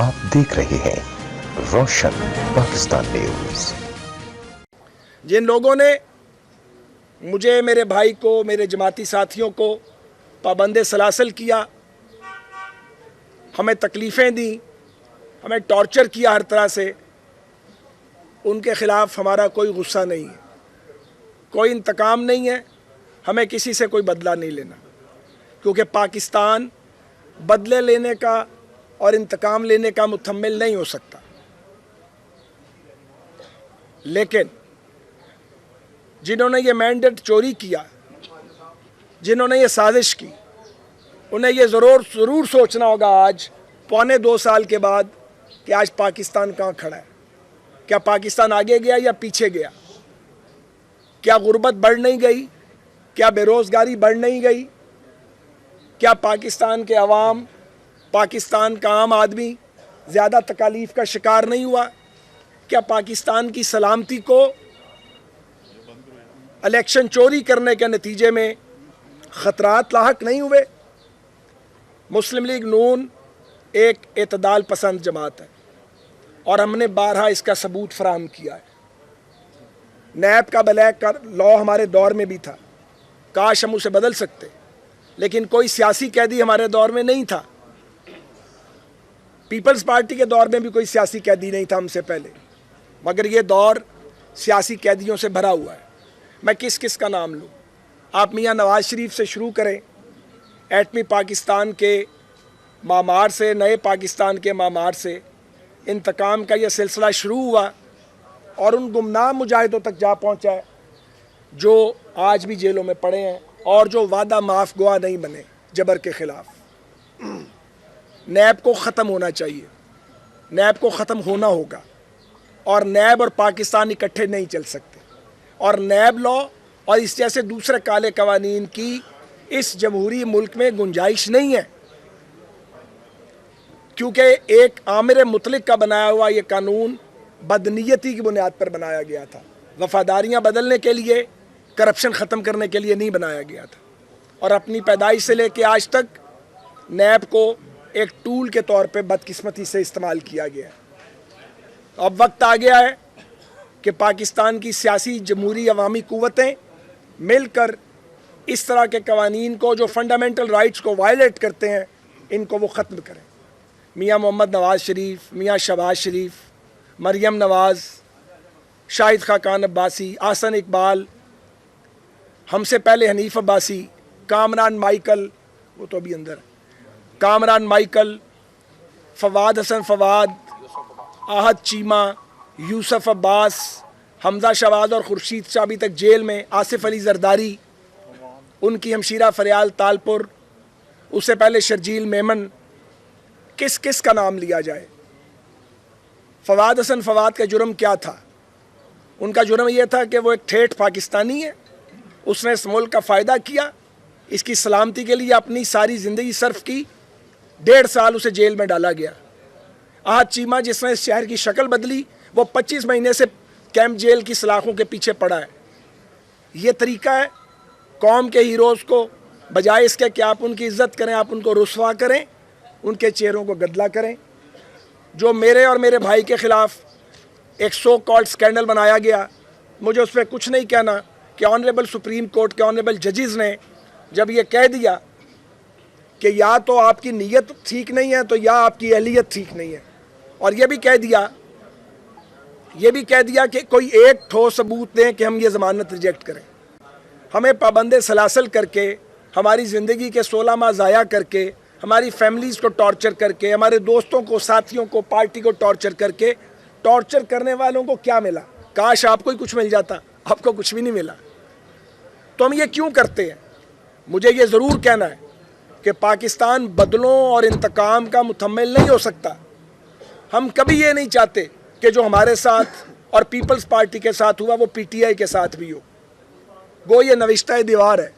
आप देख रहे हैं रोशन पाकिस्तान न्यूज। जिन लोगों ने मुझे, मेरे भाई को, मेरे जमाती साथियों को पाबंदे सलासल किया, हमें तकलीफ़ें दी, हमें टॉर्चर किया हर तरह से, उनके ख़िलाफ़ हमारा कोई गुस्सा नहीं है, कोई इंतकाम नहीं है, हमें किसी से कोई बदला नहीं लेना, क्योंकि पाकिस्तान बदले लेने का और इंतकाम लेने का मुतहम्मिल नहीं हो सकता। लेकिन जिन्होंने ये मैंडेट चोरी किया, जिन्होंने ये साजिश की, उन्हें ये ज़रूर सोचना होगा आज पौने 2 साल के बाद कि आज पाकिस्तान कहाँ खड़ा है। क्या पाकिस्तान आगे गया या पीछे गया? क्या गुर्बत बढ़ नहीं गई? क्या बेरोज़गारी बढ़ नहीं गई? क्या पाकिस्तान के अवाम, पाकिस्तान का आम आदमी ज़्यादा तकालीफ का शिकार नहीं हुआ? क्या पाकिस्तान की सलामती को इलेक्शन चोरी करने के नतीजे में ख़तरात लाहक नहीं हुए? मुस्लिम लीग नून एक एतदाल पसंद जमात है और हमने बारहा इसका सबूत फराहम किया है। नैब का ब्लैक का लॉ हमारे दौर में भी था, काश हम उसे बदल सकते, लेकिन कोई सियासी कैदी हमारे दौर में नहीं था। पीपल्स पार्टी के दौर में भी कोई सियासी कैदी नहीं था हमसे पहले, मगर ये दौर सियासी कैदियों से भरा हुआ है। मैं किस किस का नाम लूँ? आप मियाँ नवाज शरीफ से शुरू करें, एटमी पाकिस्तान के मामार से, नए पाकिस्तान के मामार से इंतकाम का यह सिलसिला शुरू हुआ और उन गुमनाम मुजाहिदों तक जा पहुँचा है जो आज भी जेलों में पड़े हैं और जो वादा माफ़ गुआ नहीं बने जबर के ख़िलाफ़। नैब को ख़त्म होना चाहिए, नैब को ख़त्म होना होगा और नैब और पाकिस्तान इकट्ठे नहीं चल सकते। और नैब लॉ और इस जैसे दूसरे काले कवानीन की इस जमहूरी मुल्क में गुंजाइश नहीं है, क्योंकि एक आमिर मुतलिक का बनाया हुआ ये कानून बदनीयती की बुनियाद पर बनाया गया था, वफादारियाँ बदलने के लिए, करप्शन ख़त्म करने के लिए नहीं बनाया गया था। और अपनी पैदाइश से लेकर आज तक नैब को एक टूल के तौर पे बदकिस्मती से इस्तेमाल किया गया है। अब वक्त आ गया है कि पाकिस्तान की सियासी जमहूरी अवामी क़ुव्वतें मिलकर इस तरह के कवानीन को जो फंडामेंटल राइट्स को वायलेट करते हैं, इनको वो ख़त्म करें। मियाँ मोहम्मद नवाज़ शरीफ, मियाँ शहबाज शरीफ, मरियम नवाज़, शाहिद खाकान अब्बासी, आसन इकबाल, हमसे पहले हनीफ अब्बासी, कामरान माइकल, वो तो अभी अंदर है, कामरान माइकल, फवाद हसन फवाद, आहद चीमा, यूसुफ अब्बास, हमजा शहबाज और खुर्शीद शाह अभी तक जेल में, आसिफ अली जरदारी, उनकी हमशीरा फरियाल तालपुर, उससे पहले शर्जील मेमन, किस किस का नाम लिया जाए? फवाद हसन फवाद का जुर्म क्या था? उनका जुर्म यह था कि वो एक ठेठ पाकिस्तानी है, उसने इस मुल्क का फ़ायदा किया, इसकी सलामती के लिए अपनी सारी ज़िंदगी सर्फ की, 1.5 साल उसे जेल में डाला गया। आहद चीमा जिसने इस शहर की शक्ल बदली, वो 25 महीने से कैंप जेल की सलाखों के पीछे पड़ा है। ये तरीका है कौम के हीरोज़ को, बजाय इसके कि आप उनकी इज़्ज़त करें, आप उनको रुस्वा करें, उनके चेहरों को गदला करें। जो मेरे और मेरे भाई के ख़िलाफ़ एक सो कॉल्ड स्कैंडल बनाया गया, मुझे उस पर कुछ नहीं कहना कि ऑनरेबल सुप्रीम कोर्ट के ऑनरेबल जजेस ने जब ये कह दिया कि या तो आपकी नीयत ठीक नहीं है तो या आपकी अहलियत ठीक नहीं है, और ये भी कह दिया कि कोई एक ठोस सबूत दें कि हम ये ज़मानत रिजेक्ट करें। हमें पाबंदे सलासल करके, हमारी ज़िंदगी के 16 माह ज़ाया करके, हमारी फैमिलीज़ को टॉर्चर करके, हमारे दोस्तों को, साथियों को, पार्टी को टॉर्चर करके, टॉर्चर करने वालों को क्या मिला? काश आपको ही कुछ मिल जाता, आपको कुछ भी नहीं मिला। तो हम ये क्यों करते हैं? मुझे ये ज़रूर कहना है कि पाकिस्तान बदलों और इंतकाम का मुतहम्मिल नहीं हो सकता। हम कभी ये नहीं चाहते कि जो हमारे साथ और पीपल्स पार्टी के साथ हुआ वो PTI के साथ भी हो। गो ये नविश्ता दीवार है।